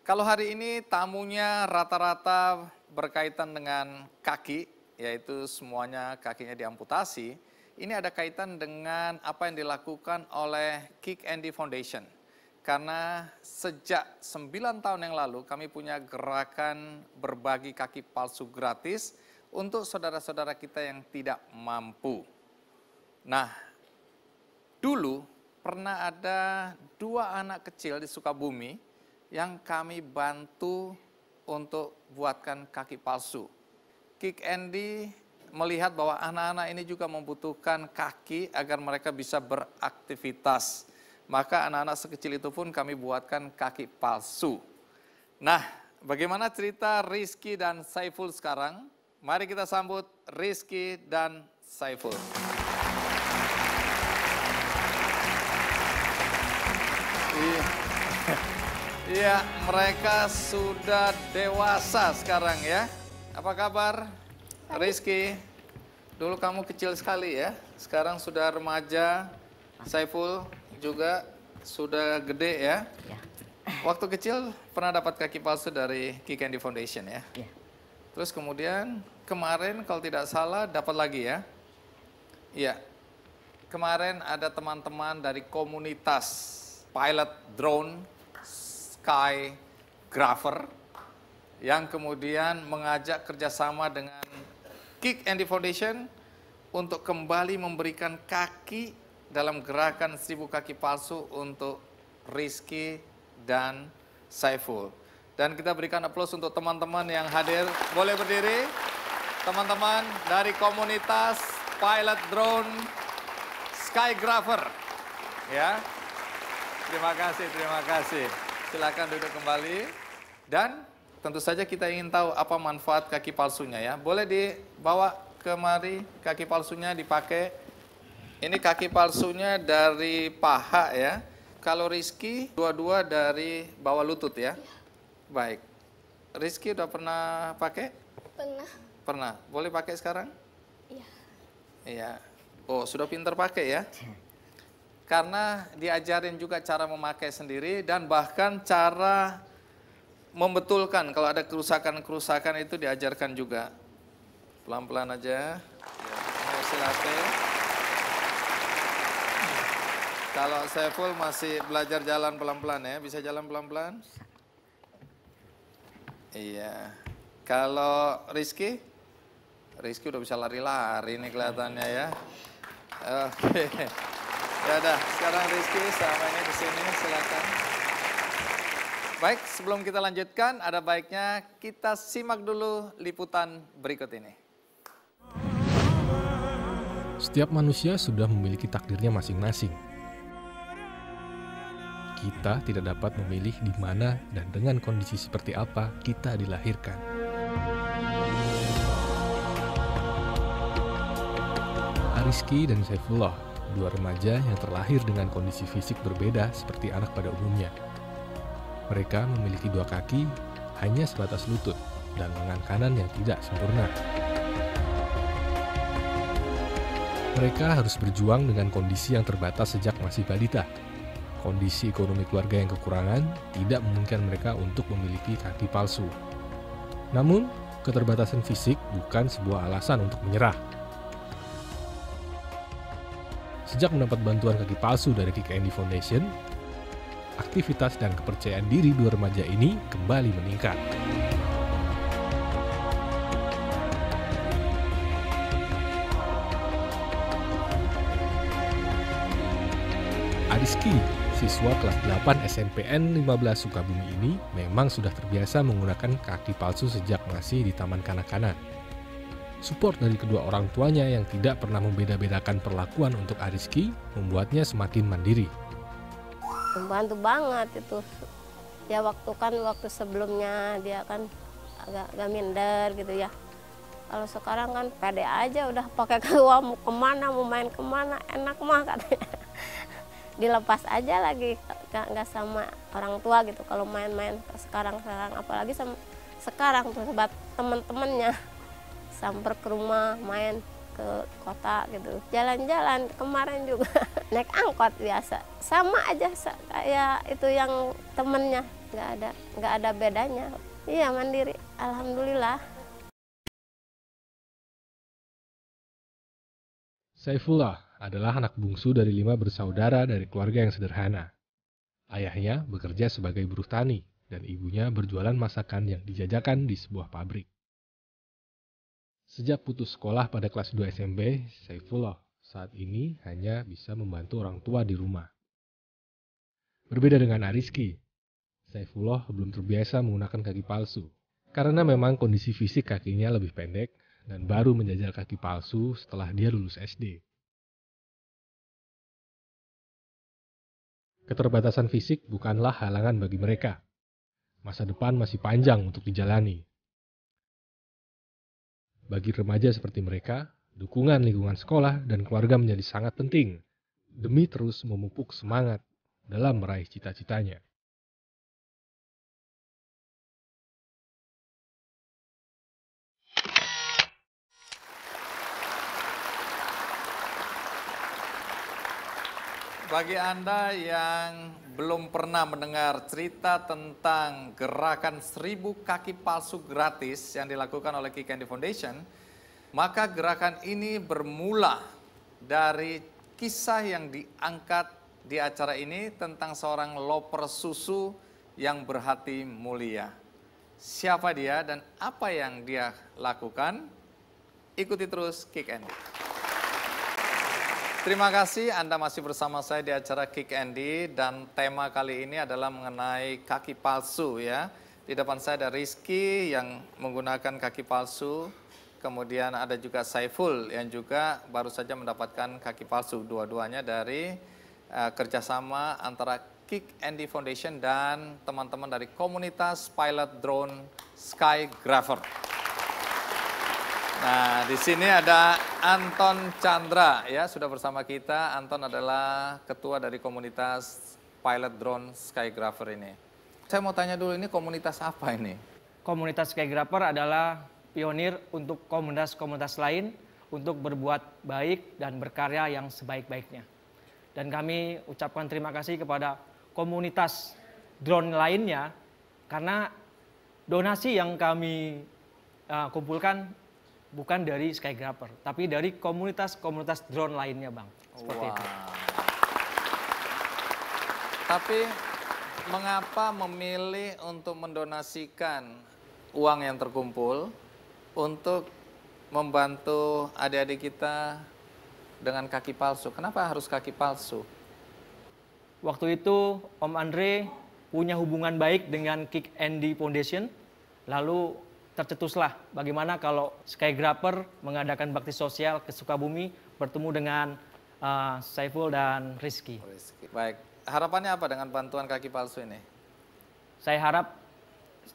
Kalau hari ini tamunya rata-rata berkaitan dengan kaki, yaitu semuanya kakinya diamputasi, ini ada kaitan dengan apa yang dilakukan oleh Kick Andy Foundation. Karena sejak 9 tahun yang lalu kami punya gerakan berbagi kaki palsu gratis untuk saudara-saudara kita yang tidak mampu. Nah, dulu pernah ada 2 anak kecil di Sukabumi yang kami bantu untuk buatkan kaki palsu. Kick Andy melihat bahwa anak-anak ini juga membutuhkan kaki agar mereka bisa beraktivitas. Maka anak-anak sekecil itu pun kami buatkan kaki palsu. Nah, bagaimana cerita Rizky dan Saiful sekarang? Mari kita sambut Rizky dan Saiful. Iya, mereka sudah dewasa sekarang ya. Apa kabar, Rizky? Dulu kamu kecil sekali ya, sekarang sudah remaja. Saiful juga sudah gede ya. Waktu kecil pernah dapat kaki palsu dari Kick Andy Foundation ya. Terus kemudian kemarin kalau tidak salah dapat lagi ya. Iya, kemarin ada teman-teman dari komunitas pilot drone Skygrapher yang kemudian mengajak kerjasama dengan Kick Andy Foundation untuk kembali memberikan kaki dalam gerakan 1000 kaki palsu untuk Rizky dan Saiful. Dan kita berikan aplaus untuk teman-teman yang hadir. Boleh berdiri? Teman-teman dari komunitas pilot drone Skygrapher. Ya. Terima kasih, terima kasih. Silakan duduk kembali. Dan tentu saja kita ingin tahu apa manfaat kaki palsunya ya. Boleh dibawa kemari kaki palsunya dipakai. Ini kaki palsunya dari paha ya. Kalau Rizky dua-dua dari bawah lutut ya. Baik. Rizky udah pernah pakai? Pernah. Pernah. Boleh pakai sekarang? Iya. Iya. Oh, sudah pintar pakai ya? Karena diajarin juga cara memakai sendiri dan bahkan cara membetulkan kalau ada kerusakan-kerusakan itu diajarkan juga. Pelan-pelan aja. Ya, silakan. Kalau Saiful masih belajar jalan pelan-pelan ya, bisa jalan pelan-pelan? Iya. Kalau Rizky? Rizky udah bisa lari-lari nih kelihatannya ya. Oke. Ya udah, sekarang Rizky sama ini di sini, silakan. Baik, sebelum kita lanjutkan, ada baiknya kita simak dulu liputan berikut ini. Setiap manusia sudah memiliki takdirnya masing-masing. Kita tidak dapat memilih di mana dan dengan kondisi seperti apa kita dilahirkan. Rizky dan Saifullah, 2 remaja yang terlahir dengan kondisi fisik berbeda seperti anak pada umumnya. Mereka memiliki 2 kaki hanya sebatas lutut dan lengan kanan yang tidak sempurna. Mereka harus berjuang dengan kondisi yang terbatas sejak masih balita. Kondisi ekonomi keluarga yang kekurangan tidak memungkinkan mereka untuk memiliki kaki palsu. Namun, keterbatasan fisik bukan sebuah alasan untuk menyerah. Sejak mendapat bantuan kaki palsu dari Kick Andy Foundation, aktivitas dan kepercayaan diri 2 remaja ini kembali meningkat. Rizky, siswa kelas 8 SNPN 15 Sukabumi ini memang sudah terbiasa menggunakan kaki palsu sejak masih di taman kanak-kanak. Support dari kedua orang tuanya yang tidak pernah membeda-bedakan perlakuan untuk Rizky membuatnya semakin mandiri. Membantu banget itu. Ya waktu sebelumnya dia kan agak minder gitu ya. Kalau sekarang kan pede aja udah pakai keluar mau kemana, mau main kemana, enak mah katanya. Dilepas aja lagi, nggak sama orang tua gitu kalau main-main sekarang apalagi sama sekarang tuh sobat temen-temennya samper ke rumah main ke kota gitu, jalan-jalan kemarin juga naik angkot biasa sama aja kayak itu yang temennya nggak ada bedanya. Iya, mandiri, alhamdulillah. Saifullah adalah anak bungsu dari 5 bersaudara dari keluarga yang sederhana. Ayahnya bekerja sebagai buruh tani dan ibunya berjualan masakan yang dijajakan di sebuah pabrik. Sejak putus sekolah pada kelas 2 SMP, Saifullah saat ini hanya bisa membantu orang tua di rumah. Berbeda dengan Ariski, Saifullah belum terbiasa menggunakan kaki palsu karena memang kondisi fisik kakinya lebih pendek dan baru menjajal kaki palsu setelah dia lulus SD. Keterbatasan fisik bukanlah halangan bagi mereka. Masa depan masih panjang untuk dijalani. Bagi remaja seperti mereka, dukungan lingkungan sekolah dan keluarga menjadi sangat penting demi terus memupuk semangat dalam meraih cita-citanya. Bagi Anda yang belum pernah mendengar cerita tentang gerakan 1000 kaki palsu gratis yang dilakukan oleh Kick Andy Foundation, maka gerakan ini bermula dari kisah yang diangkat di acara ini tentang seorang loper susu yang berhati mulia. Siapa dia dan apa yang dia lakukan? Ikuti terus Kick Andy. Terima kasih Anda masih bersama saya di acara Kick Andy dan tema kali ini adalah mengenai kaki palsu ya. Di depan saya ada Rizky yang menggunakan kaki palsu, kemudian ada juga Saiful yang juga baru saja mendapatkan kaki palsu. Dua-duanya dari kerjasama antara Kick Andy Foundation dan teman-teman dari komunitas pilot drone Skygrapher. Nah, di sini ada Anton Chandra ya, sudah bersama kita. Anton adalah ketua dari komunitas pilot drone Skygrapher ini. Saya mau tanya dulu, ini komunitas apa ini? Komunitas Skygrapher adalah pionir untuk komunitas-komunitas lain untuk berbuat baik dan berkarya yang sebaik-baiknya. Dan kami ucapkan terima kasih kepada komunitas drone lainnya karena donasi yang kami kumpulkan bukan dari Skygrapher, tapi dari komunitas-komunitas drone lainnya, Bang. Seperti itu. Tapi mengapa memilih untuk mendonasikan uang yang terkumpul untuk membantu adik-adik kita dengan kaki palsu? Kenapa harus kaki palsu? Waktu itu Om Andre punya hubungan baik dengan Kick Andy Foundation, lalu tercetuslah bagaimana kalau Skygrapher mengadakan bakti sosial ke Sukabumi bertemu dengan Saiful dan Rizky. Baik, harapannya apa dengan bantuan kaki palsu ini? Saya harap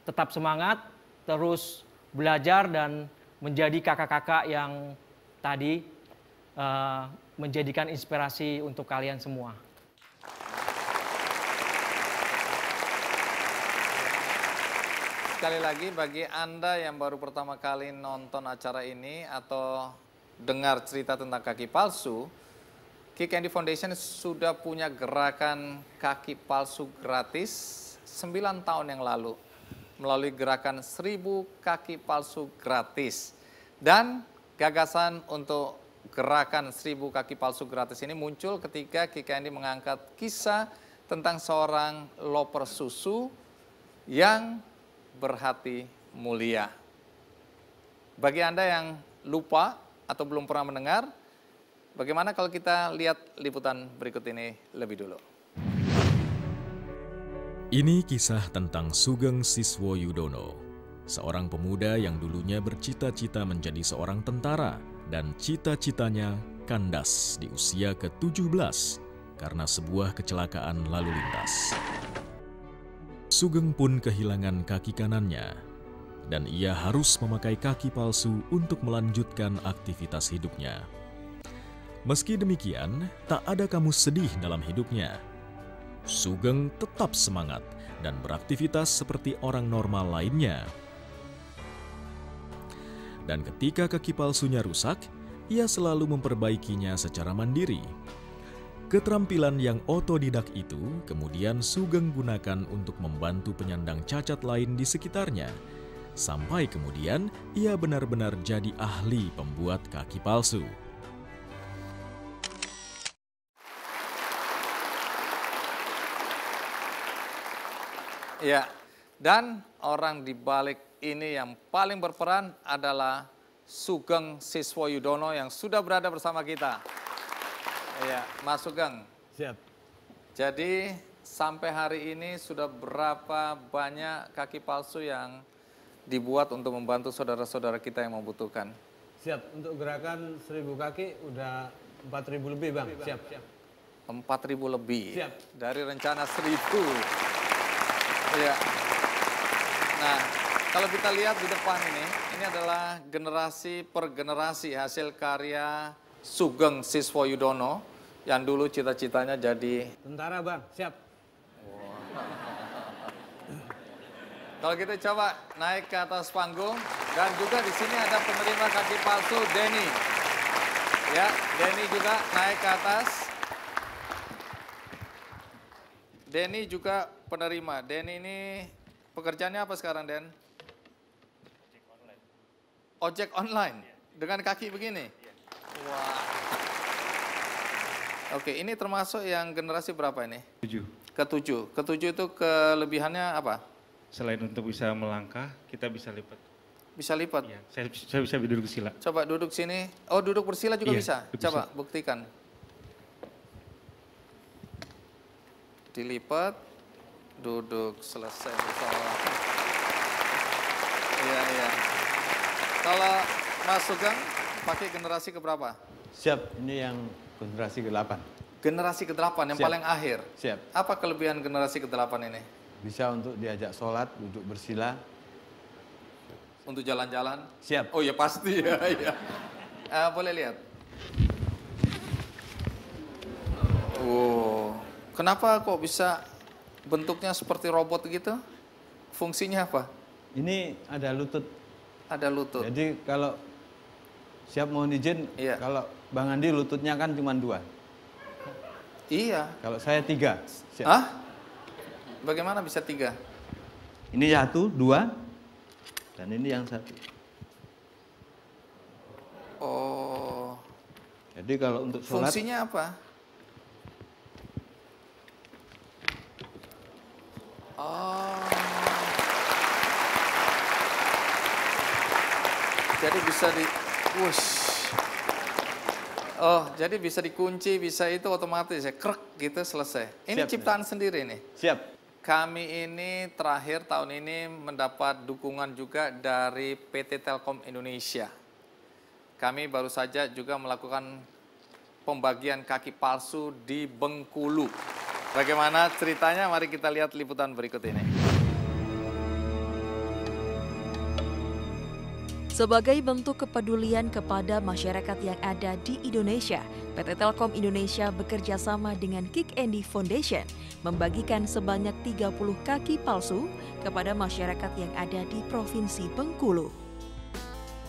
tetap semangat, terus belajar dan menjadi kakak-kakak yang tadi menjadikan inspirasi untuk kalian semua. Sekali lagi bagi Anda yang baru pertama kali nonton acara ini atau dengar cerita tentang kaki palsu, Kick Andy Foundation sudah punya gerakan kaki palsu gratis 9 tahun yang lalu melalui gerakan 1000 kaki palsu gratis. Dan gagasan untuk gerakan 1000 kaki palsu gratis ini muncul ketika Kick Andy mengangkat kisah tentang seorang loper susu yang berhati mulia. Bagi Anda yang lupa atau belum pernah mendengar, bagaimana kalau kita lihat liputan berikut ini lebih dulu. Ini kisah tentang Sugeng Siswoyudono, seorang pemuda yang dulunya bercita-cita menjadi seorang tentara dan cita-citanya kandas di usia ke-17 karena sebuah kecelakaan lalu lintas. Sugeng pun kehilangan kaki kanannya, dan ia harus memakai kaki palsu untuk melanjutkan aktivitas hidupnya. Meski demikian, tak ada kamu sedih dalam hidupnya. Sugeng tetap semangat dan beraktivitas seperti orang normal lainnya. Dan ketika kaki palsunya rusak, ia selalu memperbaikinya secara mandiri. Keterampilan yang otodidak itu kemudian Sugeng gunakan untuk membantu penyandang cacat lain di sekitarnya. Sampai kemudian ia benar-benar jadi ahli pembuat kaki palsu. Ya, dan orang di balik ini yang paling berperan adalah Sugeng Siswoyudono yang sudah berada bersama kita. Ya, Mas Sugeng. Siap. Jadi sampai hari ini sudah berapa banyak kaki palsu yang dibuat untuk membantu saudara-saudara kita yang membutuhkan? Siap, untuk gerakan 1000 kaki udah 4.000 lebih Bang. Siap. 4.000 lebih. Siap. Dari rencana 1.000. Ya. Nah, kalau kita lihat di depan ini adalah generasi per generasi hasil karya Sugeng Siswoyudono yang dulu cita-citanya jadi Tentara Bang, siap. Kalau kita coba naik ke atas panggung dan juga di sini ada penerima kaki palsu Denny. Ya, Denny juga naik ke atas. Denny juga penerima. Denny ini pekerjaannya apa sekarang, Den? Ojek online. Dengan kaki begini? Wah. Oke, ini termasuk yang generasi berapa ini? 7. Ketujuh. Ketujuh itu kelebihannya apa? Selain untuk bisa melangkah, kita bisa lipat. Bisa lipat? Ya, saya bisa duduk sila. Coba duduk sini. Oh, duduk bersila juga Iya, bisa? bisa. Coba buktikan. Dilipat, duduk, selesai bersama. Iya. Kalau Mas Sugeng pakai generasi keberapa? Siap, ini yang generasi ke-8. Generasi ke-8 yang Siap. paling akhir. Siap. Apa kelebihan generasi ke-8 ini? Bisa untuk diajak sholat, duduk bersila. Untuk jalan-jalan? Siap. Oh ya pasti ya. Iya. Boleh lihat. Oh, kenapa kok bisa bentuknya seperti robot gitu? Fungsinya apa? Ini ada lutut. Ada lutut. Jadi kalau siap mohon izin, Iya. kalau Bang Andi lututnya kan cuma 2. Iya. Kalau saya 3. Siap. Hah? Bagaimana bisa 3? Ini 1, 2, dan ini yang 1. Oh. Jadi kalau untuk sholat, Fungsinya apa? Oh. Jadi bisa wush. Oh, jadi bisa dikunci, bisa itu otomatis ya, krek gitu selesai. Ini Siap, ciptaan sendiri nih. siap. Kami ini terakhir tahun ini mendapat dukungan juga dari PT Telkom Indonesia. Kami baru saja juga melakukan pembagian kaki palsu di Bengkulu. Bagaimana ceritanya? Mari kita lihat liputan berikut ini. Sebagai bentuk kepedulian kepada masyarakat yang ada di Indonesia, PT Telkom Indonesia bekerja sama dengan Kick Andy Foundation membagikan sebanyak 30 kaki palsu kepada masyarakat yang ada di Provinsi Bengkulu.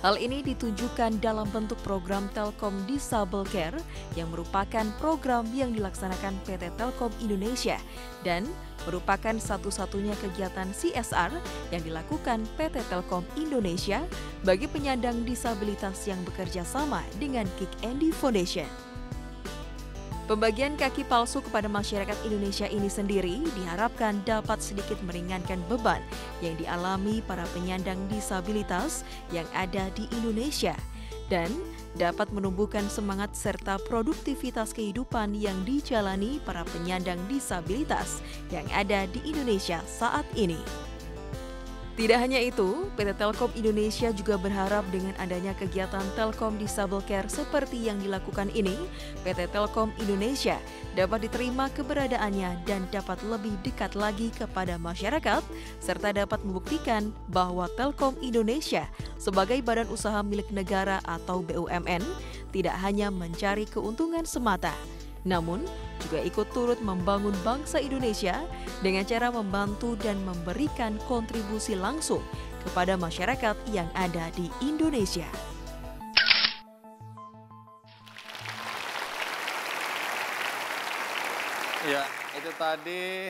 Hal ini ditujukan dalam bentuk program Telkom Disable Care yang merupakan program yang dilaksanakan PT Telkom Indonesia dan merupakan satu-satunya kegiatan CSR yang dilakukan PT Telkom Indonesia bagi penyandang disabilitas yang bekerja sama dengan Kick Andy Foundation. Pembagian kaki palsu kepada masyarakat Indonesia ini sendiri diharapkan dapat sedikit meringankan beban yang dialami para penyandang disabilitas yang ada di Indonesia dan dapat menumbuhkan semangat serta produktivitas kehidupan yang dijalani para penyandang disabilitas yang ada di Indonesia saat ini. Tidak hanya itu, PT Telkom Indonesia juga berharap dengan adanya kegiatan Telkom Disable Care seperti yang dilakukan ini, PT Telkom Indonesia dapat diterima keberadaannya dan dapat lebih dekat lagi kepada masyarakat, serta dapat membuktikan bahwa Telkom Indonesia sebagai badan usaha milik negara atau BUMN tidak hanya mencari keuntungan semata, namun juga ikut turut membangun bangsa Indonesia dengan cara membantu dan memberikan kontribusi langsung kepada masyarakat yang ada di Indonesia. Ya, itu tadi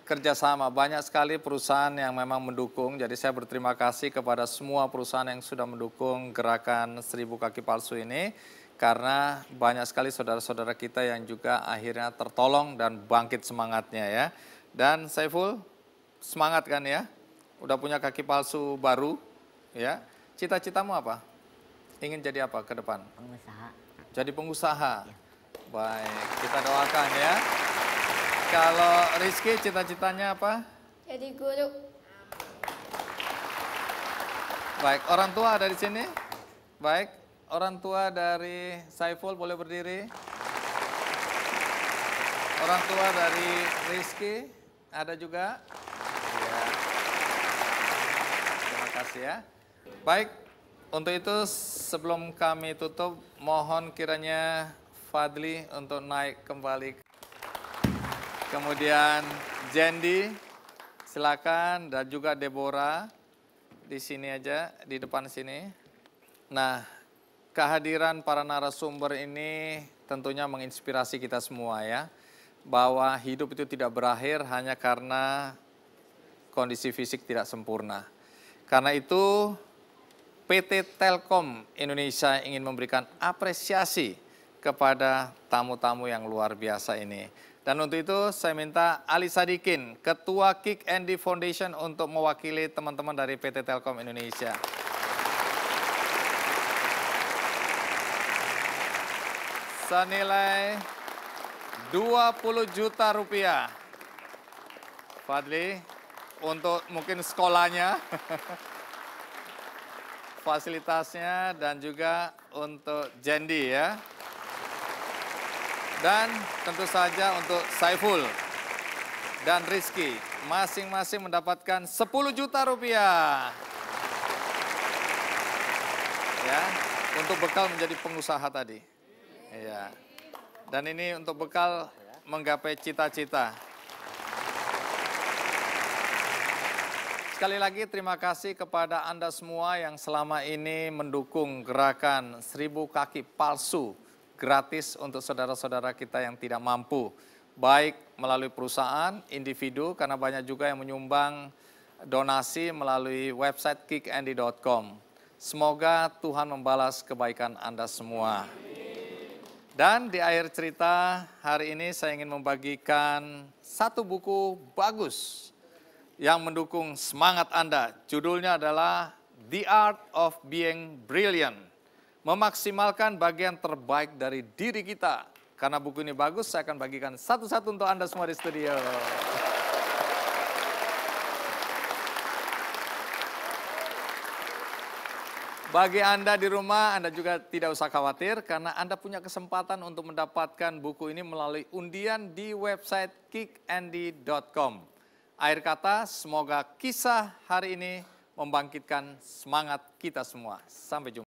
kerjasama. Banyak sekali perusahaan yang memang mendukung. Jadi saya berterima kasih kepada semua perusahaan yang sudah mendukung gerakan 1000 kaki palsu ini. Karena banyak sekali saudara-saudara kita yang juga akhirnya tertolong dan bangkit semangatnya ya. Dan Saiful, semangat kan ya? Udah punya kaki palsu baru ya. Cita-citamu apa? Ingin jadi apa ke depan? Pengusaha. Jadi pengusaha. Baik, kita doakan ya. Kalau Rizky cita-citanya apa? Jadi guru. Baik, orang tua ada di sini? Baik, orang tua dari Saiful boleh berdiri? Orang tua dari Rizky ada juga? Ya. Terima kasih ya. Baik, untuk itu sebelum kami tutup, mohon kiranya Fadli untuk naik kembali. Kemudian Jendi, silakan, dan juga Deborah di sini aja, di depan sini. Nah, kehadiran para narasumber ini tentunya menginspirasi kita semua ya, bahwa hidup itu tidak berakhir hanya karena kondisi fisik tidak sempurna. Karena itu PT Telkom Indonesia ingin memberikan apresiasi kepada tamu-tamu yang luar biasa ini. Dan untuk itu saya minta Ali Sadikin, Ketua Kick Andy Foundation untuk mewakili teman-teman dari PT Telkom Indonesia. Senilai 20 juta rupiah. Fadli, untuk mungkin sekolahnya, fasilitasnya, dan juga untuk Jendi ya. Dan tentu saja untuk Saiful dan Rizky, masing-masing mendapatkan 10 juta rupiah. Ya, untuk bekal menjadi pengusaha tadi. Ya. Dan ini untuk bekal menggapai cita-cita. Sekali lagi terima kasih kepada Anda semua yang selama ini mendukung gerakan 1000 kaki palsu gratis untuk saudara-saudara kita yang tidak mampu. Baik melalui perusahaan, individu, karena banyak juga yang menyumbang donasi melalui website kickandy.com. Semoga Tuhan membalas kebaikan Anda semua. Dan di akhir cerita hari ini saya ingin membagikan satu buku bagus yang mendukung semangat Anda. Judulnya adalah The Art of Being Brilliant. Memaksimalkan bagian terbaik dari diri kita. Karena buku ini bagus, saya akan bagikan satu-satu untuk Anda semua di studio. Bagi Anda di rumah, Anda juga tidak usah khawatir karena Anda punya kesempatan untuk mendapatkan buku ini melalui undian di website kickandy.com. Akhir kata, semoga kisah hari ini membangkitkan semangat kita semua. Sampai jumpa.